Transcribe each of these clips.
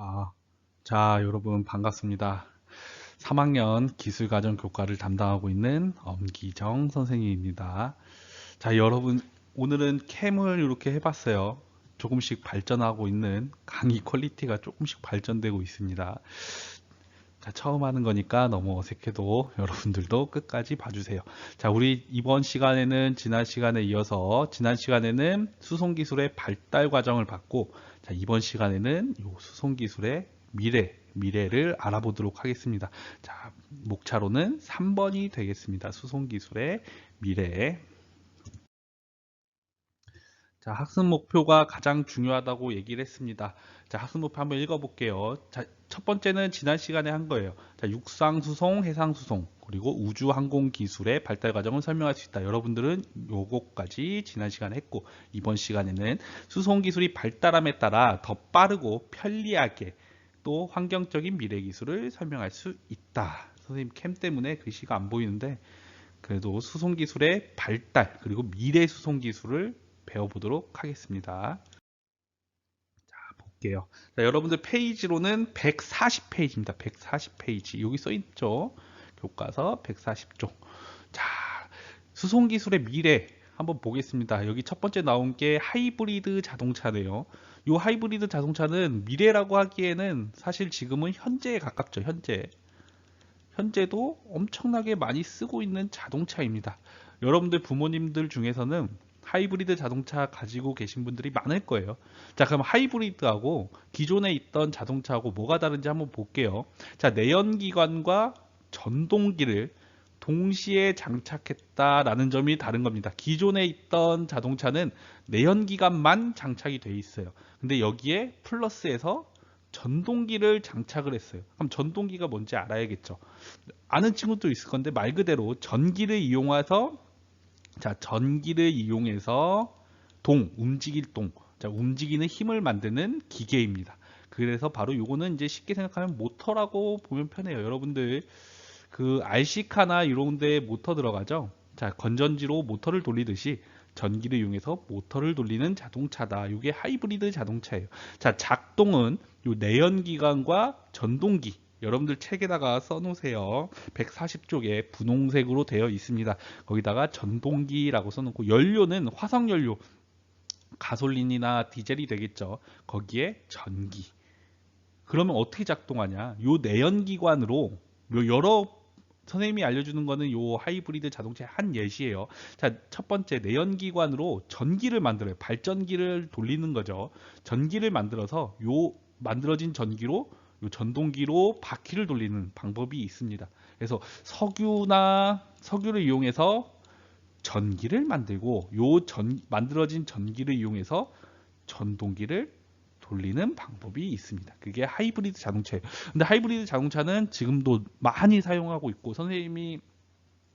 아, 자, 여러분 반갑습니다. 3학년 기술과정 교과를 담당하고 있는 엄기정 선생님입니다. 자, 여러분 오늘은 캠을 이렇게 해봤어요. 조금씩 발전하고 있는 강의 퀄리티가 조금씩 발전되고 있습니다. 자, 처음 하는 거니까 너무 어색해도 여러분들도 끝까지 봐주세요. 자, 우리 이번 시간에는 지난 시간에 이어서 지난 시간에는 수송 기술의 발달 과정을 봤고, 자, 이번 시간에는 이 수송 기술의 미래를 알아보도록 하겠습니다. 자, 목차로는 3번이 되겠습니다. 수송 기술의 미래. 자, 학습 목표가 가장 중요하다고 얘기를 했습니다. 자, 학습 목표 한번 읽어볼게요. 자, 첫 번째는 지난 시간에 한 거예요. 자, 육상 수송, 해상 수송, 그리고 우주 항공 기술의 발달 과정을 설명할 수 있다. 여러분들은 요거까지 지난 시간에 했고, 이번 시간에는 수송 기술이 발달함에 따라 더 빠르고 편리하게 또 환경적인 미래 기술을 설명할 수 있다. 선생님 캠 때문에 글씨가 안 보이는데 그래도 수송 기술의 발달 그리고 미래 수송 기술을 배워보도록 하겠습니다. 자, 볼게요. 자, 여러분들 페이지로는 140페이지입니다. 140페이지. 여기 써 있죠? 교과서 140쪽. 자, 수송 기술의 미래 한번 보겠습니다. 여기 첫 번째 나온 게 하이브리드 자동차네요. 이 하이브리드 자동차는 미래라고 하기에는 사실 지금은 현재에 가깝죠. 현재도 엄청나게 많이 쓰고 있는 자동차입니다. 여러분들 부모님들 중에서는 하이브리드 자동차 가지고 계신 분들이 많을 거예요. 자, 그럼 하이브리드하고 기존에 있던 자동차하고 뭐가 다른지 한번 볼게요. 자, 내연기관과 전동기를 동시에 장착했다라는 점이 다른 겁니다. 기존에 있던 자동차는 내연기관만 장착이 돼 있어요. 근데 여기에 플러스해서 전동기를 장착을 했어요. 그럼 전동기가 뭔지 알아야겠죠. 아는 친구도 있을 건데 말 그대로 전기를 이용해서 움직일 자, 움직이는 힘을 만드는 기계입니다. 그래서 바로 요거는 이제 쉽게 생각하면 모터라고 보면 편해요. 여러분들 그 RC카나 이런 데 모터 들어가죠? 자, 건전지로 모터를 돌리듯이 전기를 이용해서 모터를 돌리는 자동차다. 이게 하이브리드 자동차예요. 자, 작동은 요 내연기관과 전동기. 여러분들 책에다가 써놓으세요. 140쪽에 분홍색으로 되어 있습니다. 거기다가 전동기라고 써놓고 연료는 화석연료, 가솔린이나 디젤이 되겠죠. 거기에 전기. 그러면 어떻게 작동하냐? 요 내연기관으로 여러 선생님이 알려주는 거는 요 하이브리드 자동차의 한 예시예요. 자, 첫 번째 내연기관으로 전기를 만들어요. 발전기를 돌리는 거죠. 전기를 만들어서 요 만들어진 전기로 요 전동기로 바퀴를 돌리는 방법이 있습니다. 그래서 석유를 이용해서 전기를 만들고 만들어진 전기를 이용해서 전동기를 돌리는 방법이 있습니다. 그게 하이브리드 자동차예요. 근데 하이브리드 자동차는 지금도 많이 사용하고 있고 선생님이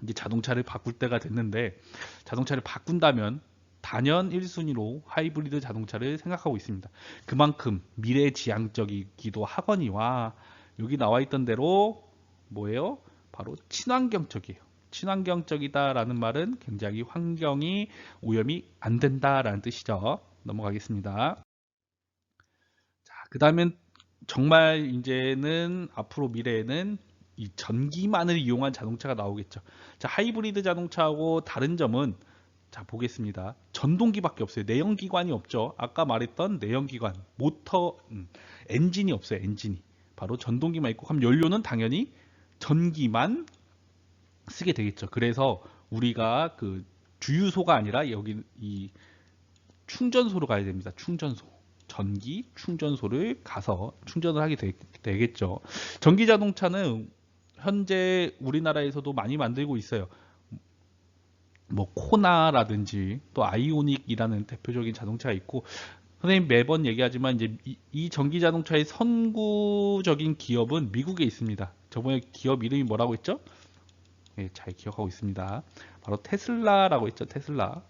이제 자동차를 바꿀 때가 됐는데 자동차를 바꾼다면 단연 1순위로 하이브리드 자동차를 생각하고 있습니다. 그만큼 미래지향적이기도 하거니와 여기 나와 있던 대로 뭐예요? 바로 친환경적이에요. 친환경적이다라는 말은 굉장히 환경이 오염이 안 된다라는 뜻이죠. 넘어가겠습니다. 자, 그 다음엔 정말 이제는 앞으로 미래에는 이 전기만을 이용한 자동차가 나오겠죠. 자, 하이브리드 자동차하고 다른 점은 자, 보겠습니다. 전동기밖에 없어요. 내연기관이 없죠. 아까 말했던 내연기관, 엔진이 없어요. 엔진이. 바로 전동기만 있고, 그럼 연료는 당연히 전기만 쓰게 되겠죠. 그래서 우리가 그 주유소가 아니라 여기 이 충전소로 가야 됩니다. 충전소. 전기 충전소를 가서 충전을 하게 되겠죠. 전기 자동차는 현재 우리나라에서도 많이 만들고 있어요. 뭐 코나라든지 또 아이오닉이라는 대표적인 자동차가 있고 선생님 매번 얘기하지만 이제 이 전기 자동차의 선구적인 기업은 미국에 있습니다. 저번에 기업 이름이 뭐라고 했죠? 네, 잘 기억하고 있습니다. 바로 테슬라라고 했죠. 테슬라.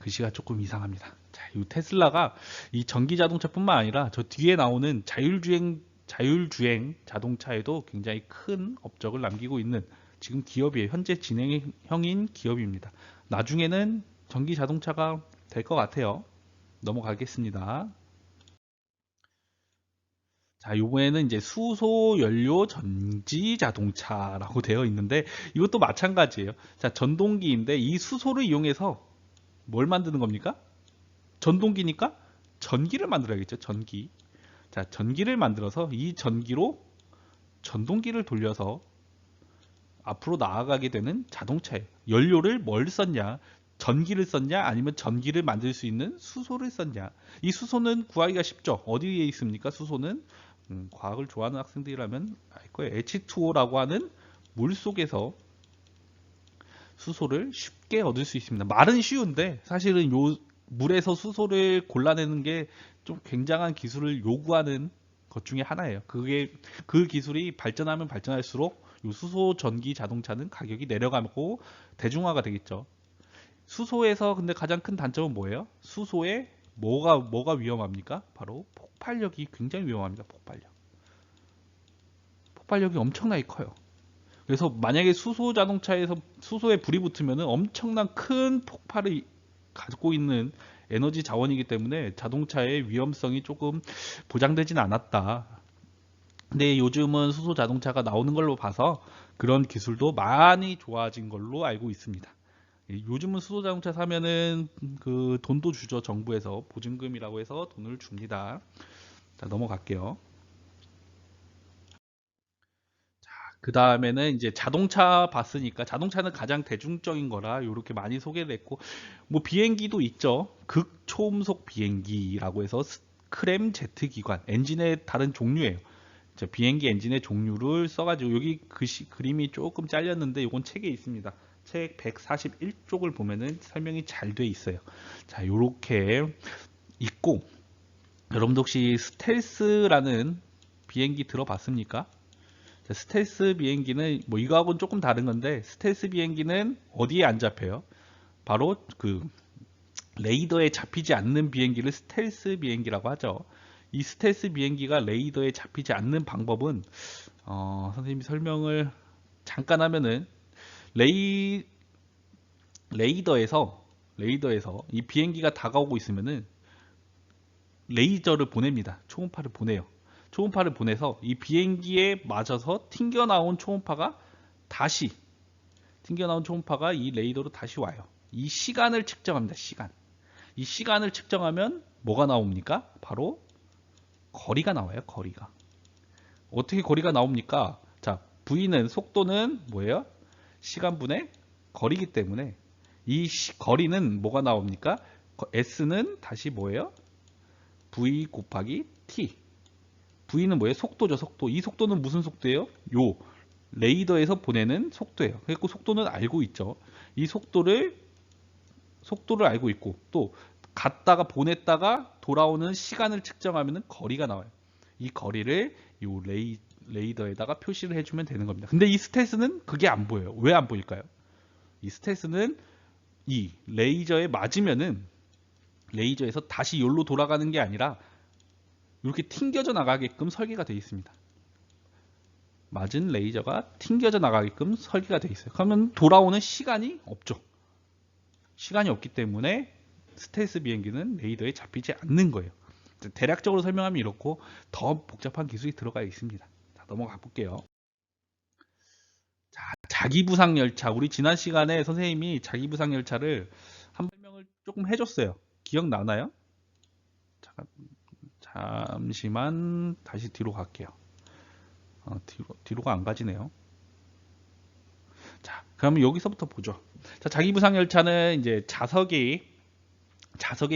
글씨가 조금 이상합니다. 자, 이 테슬라가 이 전기 자동차뿐만 아니라 저 뒤에 나오는 자율주행 자동차에도 굉장히 큰 업적을 남기고 있는 지금 기업이에요. 현재 진행형인 기업입니다. 나중에는 전기 자동차가 될 것 같아요. 넘어가겠습니다. 자, 요번에는 이제 수소 연료 전지 자동차라고 되어 있는데 이것도 마찬가지예요. 자, 전동기인데 이 수소를 이용해서 뭘 만드는 겁니까? 전동기니까 전기를 만들어야겠죠. 전기. 자, 전기를 만들어서 이 전기로 전동기를 돌려서 앞으로 나아가게 되는 자동차예요. 연료를 뭘 썼냐? 전기를 썼냐? 아니면 전기를 만들 수 있는 수소를 썼냐? 이 수소는 구하기가 쉽죠. 어디에 있습니까? 수소는 과학을 좋아하는 학생들이라면 알 거예요. H2O라고 하는 물 속에서 수소를 쉽게 얻을 수 있습니다. 말은 쉬운데 사실은 요 물에서 수소를 골라내는 게 좀 굉장한 기술을 요구하는 것 중에 하나예요. 그 기술이 발전하면 발전할수록 요 수소 전기 자동차는 가격이 내려가고 대중화가 되겠죠. 수소에서 근데 가장 큰 단점은 뭐예요? 수소에 뭐가 위험합니까? 바로 폭발력이 굉장히 위험합니다. 폭발력이 엄청나게 커요. 그래서 만약에 수소 자동차에서 수소에 불이 붙으면 엄청난 큰 폭발을 가지고 있는 에너지 자원이기 때문에 자동차의 위험성이 조금 보장되진 않았다. 근데 요즘은 수소 자동차가 나오는 걸로 봐서 그런 기술도 많이 좋아진 걸로 알고 있습니다. 요즘은 수소 자동차 사면은 그 돈도 주죠. 정부에서 보증금이라고 해서 돈을 줍니다. 자, 넘어갈게요. 그 다음에는 이제 자동차 봤으니까 자동차는 가장 대중적인 거라 이렇게 많이 소개됐고 뭐 비행기도 있죠. 극초음속 비행기라고 해서 스크램 제트 기관 엔진의 다른 종류예요. 비행기 엔진의 종류를 써가지고 여기 그림이 조금 잘렸는데 이건 책에 있습니다. 책 141쪽을 보면은 설명이 잘 돼 있어요. 자, 요렇게 있고 여러분도 혹시 스텔스라는 비행기 들어봤습니까? 자, 스텔스 비행기는 뭐 이거하고는 조금 다른 건데 스텔스 비행기는 어디에 안 잡혀요? 바로 그 레이더에 잡히지 않는 비행기를 스텔스 비행기라고 하죠. 이 스텔스 비행기가 레이더에 잡히지 않는 방법은 선생님이 설명을 잠깐 하면은 레이 레이더에서 이 비행기가 다가오고 있으면은 레이저를 보냅니다. 초음파를 보내요. 초음파를 보내서 이 비행기에 맞아서 튕겨나온 초음파가 다시 튕겨나온 초음파가 이 레이더로 다시 와요. 이 시간을 측정합니다. 이 시간을 측정하면 뭐가 나옵니까? 바로 거리가 나와요. 거리가. 어떻게 거리가 나옵니까? 자, V는 속도는 뭐예요? 시간분의 거리이기 때문에 이 거리는 뭐가 나옵니까? S는 다시 뭐예요? V 곱하기 T. V는 뭐예요? 속도죠, 속도. 이 속도는 무슨 속도예요? 요 레이더에서 보내는 속도예요. 그리고 속도는 알고 있죠. 이 속도를 알고 있고 또 갔다가 보냈다가 돌아오는 시간을 측정하면 거리가 나와요. 이 거리를 요 레이더에다가 표시를 해주면 되는 겁니다. 근데 이 스텔스는 그게 안 보여요. 왜 안 보일까요? 이 스텔스는 이 레이저에 맞으면은 레이저에서 다시 여기로 돌아가는 게 아니라 이렇게 튕겨져 나가게끔 설계가 되어 있습니다. 맞은 레이저가 튕겨져 나가게끔 설계가 되어 있어요. 그러면 돌아오는 시간이 없죠. 시간이 없기 때문에 스텔스 비행기는 레이더에 잡히지 않는 거예요. 대략적으로 설명하면 이렇고 더 복잡한 기술이 들어가 있습니다. 자, 넘어가 볼게요. 자, 자기부상 열차. 우리 지난 시간에 선생님이 자기부상 열차를 한 설명을 조금 해줬어요. 기억나나요? 잠시만 다시 뒤로 갈게요. 뒤로가 안 가지네요. 자, 그러면 여기서부터 보죠. 자, 자기부상 열차는 이제 자석의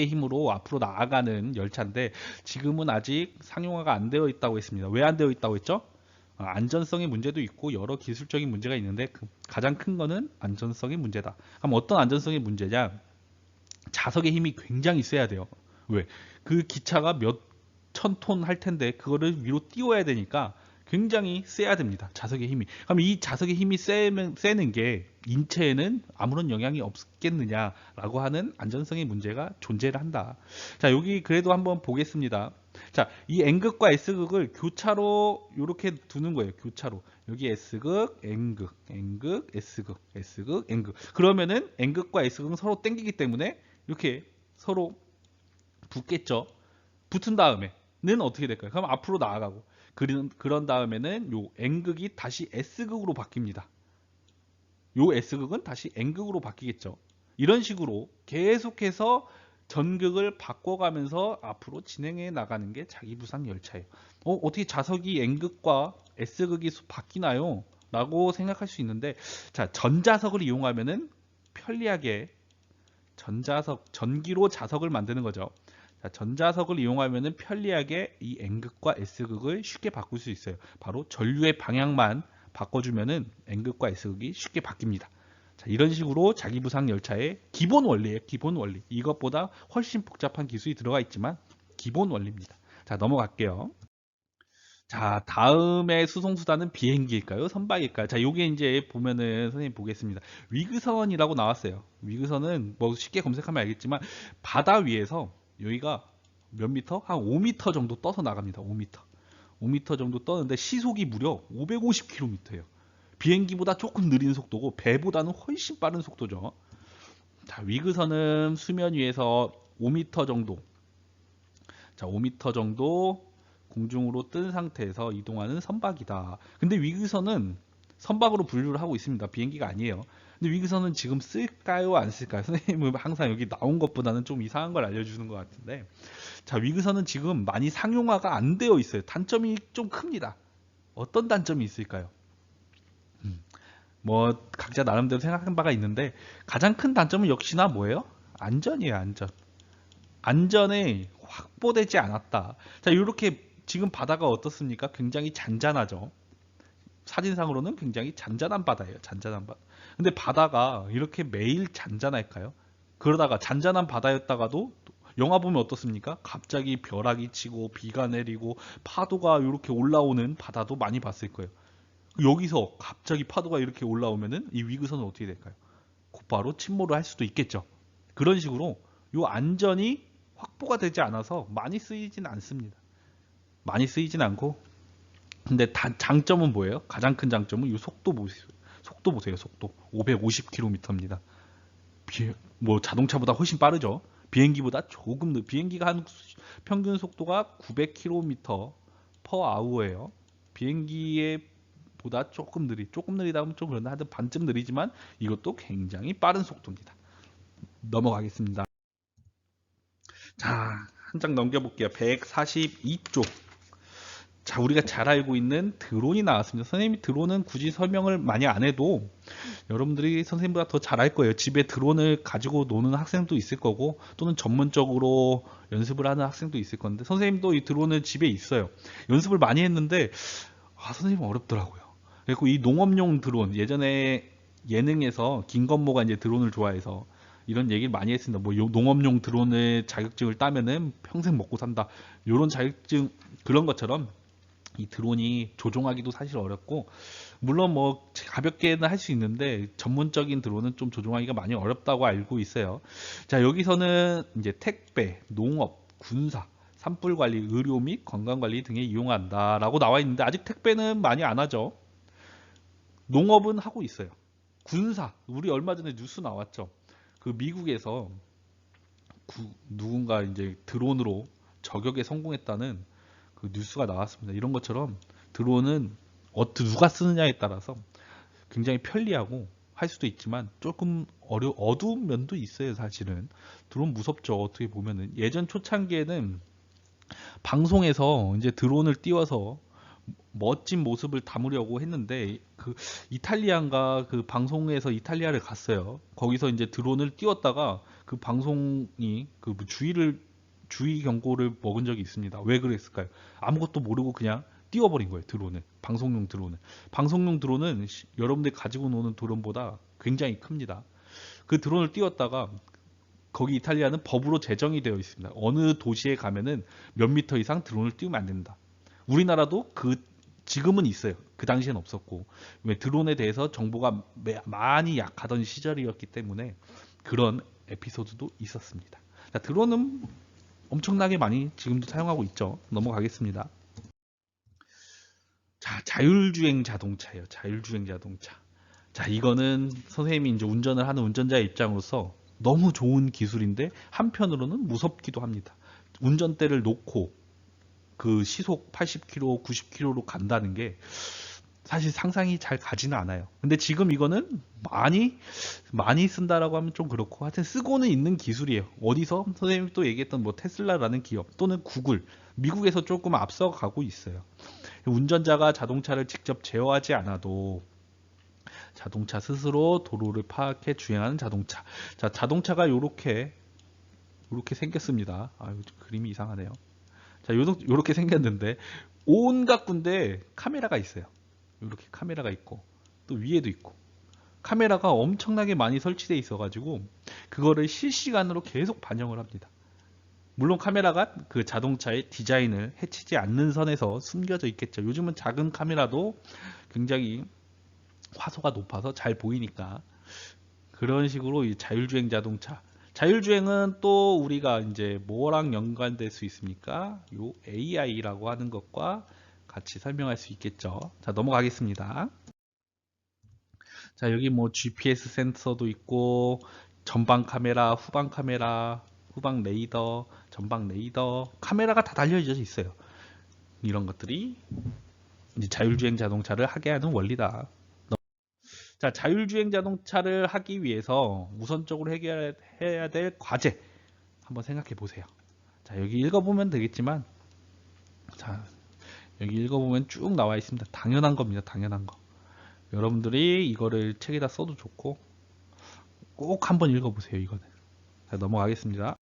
힘으로 앞으로 나아가는 열차인데 지금은 아직 상용화가 안 되어 있다고 했습니다. 왜 안 되어 있다고 했죠? 안전성의 문제도 있고 여러 기술적인 문제가 있는데 가장 큰 거는 안전성의 문제다. 그럼 어떤 안전성의 문제냐? 자석의 힘이 굉장히 세야 돼요. 왜? 그 기차가 몇 천 톤 할 텐데 그거를 위로 띄워야 되니까 굉장히 세야 됩니다. 자석의 힘이. 그럼 이 자석의 힘이 세는 게 인체에는 아무런 영향이 없겠느냐라고 하는 안전성의 문제가 존재를 한다. 자, 여기 그래도 한번 보겠습니다. 자, 이 N극과 S극을 교차로 이렇게 두는 거예요. 교차로. 여기 S극, N극, N극, S극, S극, N극. 그러면은 N극과 S극은 서로 땡기기 때문에 이렇게 서로 붙겠죠. 붙은 다음에 어떻게 될까요? 그럼 앞으로 나아가고 그런 다음에는 요 N극이 다시 S극으로 바뀝니다. 요 S극은 다시 N극으로 바뀌겠죠. 이런 식으로 계속해서 전극을 바꿔가면서 앞으로 진행해 나가는 게 자기부상 열차예요. 어떻게 자석이 N극과 S극이 바뀌나요? 라고 생각할 수 있는데, 자, 전자석을 이용하면은 편리하게 전기로 자석을 만드는 거죠. 자, 전자석을 이용하면은 편리하게 이 N극과 S극을 쉽게 바꿀 수 있어요. 바로 전류의 방향만 바꿔주면은 N극과 S극이 쉽게 바뀝니다. 자, 이런 식으로 자기부상 열차의 기본 원리예요. 기본 원리. 이것보다 훨씬 복잡한 기술이 들어가 있지만 기본 원리입니다. 자, 넘어갈게요. 자, 다음의 수송수단은 비행기일까요? 선박일까요? 자, 요게 이제 보면은 선생님 보겠습니다. 위그선이라고 나왔어요. 위그선은 뭐 쉽게 검색하면 알겠지만 바다 위에서 여기가 몇 미터? 한 5미터 정도 떠서 나갑니다. 5미터. 5미터 정도 떠는데 시속이 무려 550km예요. 비행기보다 조금 느린 속도고 배보다는 훨씬 빠른 속도죠. 자, 위그선은 수면 위에서 5미터 정도. 자, 5미터 정도 공중으로 뜬 상태에서 이동하는 선박이다. 근데 위그선은 선박으로 분류를 하고 있습니다. 비행기가 아니에요. 근데 위그선은 지금 쓸까요? 안 쓸까요? 선생님은 항상 여기 나온 것보다는 좀 이상한 걸 알려주는 것 같은데, 자, 위그선은 지금 많이 상용화가 안 되어 있어요. 단점이 좀 큽니다. 어떤 단점이 있을까요? 뭐 각자 나름대로 생각한 바가 있는데 가장 큰 단점은 역시나 뭐예요? 안전이에요, 안전. 안전에 확보되지 않았다. 자, 이렇게 지금 바다가 어떻습니까? 굉장히 잔잔하죠. 사진상으로는 굉장히 잔잔한 바다예요. 잔잔한 바다. 근데 바다가 이렇게 매일 잔잔할까요? 그러다가 잔잔한 바다였다가도 영화 보면 어떻습니까? 갑자기 벼락이 치고 비가 내리고 파도가 이렇게 올라오는 바다도 많이 봤을 거예요. 여기서 갑자기 파도가 이렇게 올라오면은 이 위그선은 어떻게 될까요? 곧바로 침몰을 할 수도 있겠죠. 그런 식으로 이 안전이 확보가 되지 않아서 많이 쓰이진 않습니다. 많이 쓰이진 않고, 근데 장점은 뭐예요? 가장 큰 장점은 이 속도 보세요. 속도 보세요. 속도 550km입니다. 뭐 자동차보다 훨씬 빠르죠. 비행기보다 조금 비행기가 한 평균 속도가 900km per hour예요. 비행기의 보다 조금 느리다 하면 좀 그런데 하여튼 반쯤 느리지만 이것도 굉장히 빠른 속도입니다. 넘어가겠습니다. 자, 한 장 넘겨볼게요. 142쪽. 자, 우리가 잘 알고 있는 드론이 나왔습니다. 선생님이 드론은 굳이 설명을 많이 안 해도 여러분들이 선생님보다 더 잘 알 거예요. 집에 드론을 가지고 노는 학생도 있을 거고 또는 전문적으로 연습을 하는 학생도 있을 건데 선생님도 이 드론을 집에 있어요. 연습을 많이 했는데 선생님 어렵더라고요. 그리고 이 농업용 드론 예전에 예능에서 김건모가 이제 드론을 좋아해서 이런 얘기를 많이 했습니다. 뭐 농업용 드론을 자격증을 따면은 평생 먹고 산다. 이런 자격증 그런 것처럼 이 드론이 조종하기도 사실 어렵고 물론 뭐 가볍게는 할 수 있는데 전문적인 드론은 좀 조종하기가 많이 어렵다고 알고 있어요. 자, 여기서는 이제 택배, 농업, 군사, 산불 관리, 의료 및 건강 관리 등에 이용한다라고 나와 있는데 아직 택배는 많이 안 하죠. 농업은 하고 있어요. 군사, 우리 얼마 전에 뉴스 나왔죠. 그 미국에서 누군가 이제 드론으로 저격에 성공했다는 그 뉴스가 나왔습니다. 이런 것처럼 드론은 누가 쓰느냐에 따라서 굉장히 편리하고 할 수도 있지만 조금 어두운 면도 있어요. 사실은 드론 무섭죠. 어떻게 보면은 예전 초창기에는 방송에서 이제 드론을 띄워서 멋진 모습을 담으려고 했는데 그 이탈리안가 그 방송에서 이탈리아를 갔어요. 거기서 이제 드론을 띄웠다가 그 방송이 그 주의 경고를 먹은 적이 있습니다. 왜 그랬을까요? 아무것도 모르고 그냥 띄워버린 거예요. 드론을. 방송용 드론을. 방송용 드론은 여러분들이 가지고 노는 드론보다 굉장히 큽니다. 그 드론을 띄웠다가 거기 이탈리아는 법으로 제정이 되어 있습니다. 어느 도시에 가면은 몇 미터 이상 드론을 띄우면 안 된다. 우리나라도 지금은 있어요. 그 당시엔 없었고. 왜 드론에 대해서 정보가 많이 약하던 시절이었기 때문에 그런 에피소드도 있었습니다. 자, 드론은 엄청나게 많이 지금도 사용하고 있죠. 넘어가겠습니다. 자, 자율주행 자동차예요. 자율주행 자동차. 자, 이거는 선생님이 이제 운전을 하는 운전자의 입장으로서 너무 좋은 기술인데 한편으로는 무섭기도 합니다. 운전대를 놓고 그 시속 80km, 90km로 간다는 게 사실 상상이 잘 가지는 않아요. 근데 지금 이거는 많이 쓴다라고 하면 좀 그렇고, 하여튼 쓰고는 있는 기술이에요. 어디서? 선생님이 또 얘기했던 뭐 테슬라라는 기업 또는 구글, 미국에서 조금 앞서가고 있어요. 운전자가 자동차를 직접 제어하지 않아도 자동차 스스로 도로를 파악해 주행하는 자동차. 자, 자동차가 요렇게 생겼습니다. 아유, 그림이 이상하네요. 자, 요렇게 생겼는데 온갖 군데 카메라가 있어요. 이렇게 카메라가 있고 또 위에도 있고 카메라가 엄청나게 많이 설치되어 있어가지고 그거를 실시간으로 계속 반영을 합니다. 물론 카메라가 그 자동차의 디자인을 해치지 않는 선에서 숨겨져 있겠죠. 요즘은 작은 카메라도 굉장히 화소가 높아서 잘 보이니까 그런 식으로 이 자율주행 자동차. 자율주행은 또 우리가 이제 뭐랑 연관될 수 있습니까? 요 AI라고 하는 것과 같이 설명할 수 있겠죠. 자, 넘어가겠습니다. 자, 여기 뭐 GPS 센서도 있고 전방 카메라, 후방 카메라, 후방 레이더, 전방 레이더, 카메라가 다 달려져 있어요. 이런 것들이 이제 자율주행 자동차를 하게 하는 원리다. 자, 자율주행 자동차를 하기 위해서 우선적으로 해결해야 될 과제 한번 생각해 보세요. 자, 여기 읽어보면 되겠지만, 자, 여기 읽어보면 쭉 나와 있습니다. 당연한 겁니다. 당연한 거. 여러분들이 이거를 책에다 써도 좋고, 꼭 한번 읽어보세요. 이거는. 자, 넘어가겠습니다.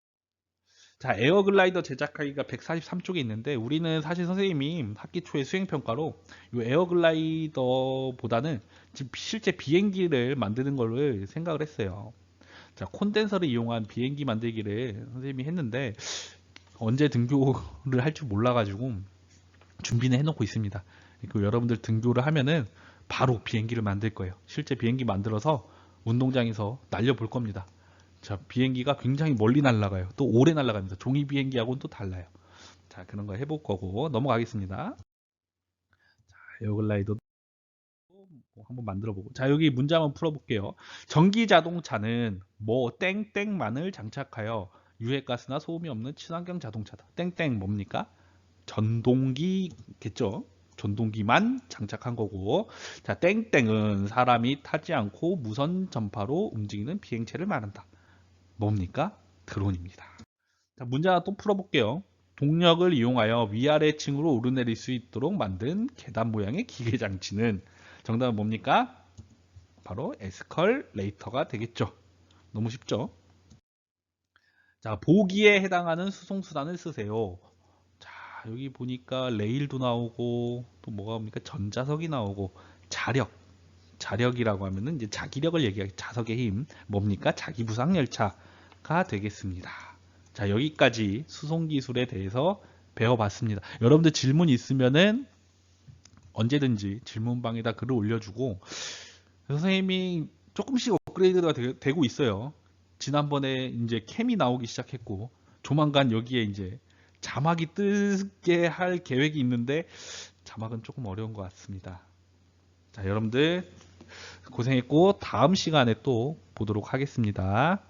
자, 에어글라이더 제작하기가 143쪽에 있는데, 우리는 사실 선생님이 학기 초에 수행평가로 이 에어글라이더보다는 지금 실제 비행기를 만드는 거를 생각을 했어요. 자, 콘덴서를 이용한 비행기 만들기를 선생님이 했는데, 언제 등교를 할 줄 몰라가지고 준비는 해놓고 있습니다. 그 여러분들 등교를 하면은 바로 비행기를 만들 거예요. 실제 비행기 만들어서 운동장에서 날려볼 겁니다. 자, 비행기가 굉장히 멀리 날아가요. 또 오래 날아갑니다. 종이 비행기하고는 또 달라요. 자, 그런 거 해볼 거고 넘어가겠습니다. 자, 에어글라이더 한번 만들어 보고. 자, 여기 문제 한번 풀어볼게요. 전기 자동차는 뭐 땡땡만을 장착하여 유해가스나 소음이 없는 친환경 자동차다. 땡땡 뭡니까? 전동기겠죠. 전동기만 장착한 거고. 자, 땡땡은 사람이 타지 않고 무선 전파로 움직이는 비행체를 말한다. 뭡니까? 드론입니다. 자, 문제 하나 또 풀어볼게요. 동력을 이용하여 위아래 층으로 오르내릴 수 있도록 만든 계단 모양의 기계 장치는 정답은 뭡니까? 바로 에스컬레이터가 되겠죠. 너무 쉽죠? 자, 보기에 해당하는 수송수단을 쓰세요. 자, 여기 보니까 레일도 나오고 또 뭐가 옵니까? 전자석이 나오고 자력. 자력이라고 하면은 이제 자기력을 얘기하기 자석의 힘 뭡니까? 자기부상 열차가 되겠습니다. 자, 여기까지 수송 기술에 대해서 배워봤습니다. 여러분들 질문 있으면은 언제든지 질문방에다 글을 올려주고 선생님이 조금씩 업그레이드가 되고 있어요. 지난번에 이제 캠이 나오기 시작했고 조만간 여기에 이제 자막이 뜨게 할 계획이 있는데 자막은 조금 어려운 것 같습니다. 자, 여러분들 고생했고 다음 시간에 또 보도록 하겠습니다.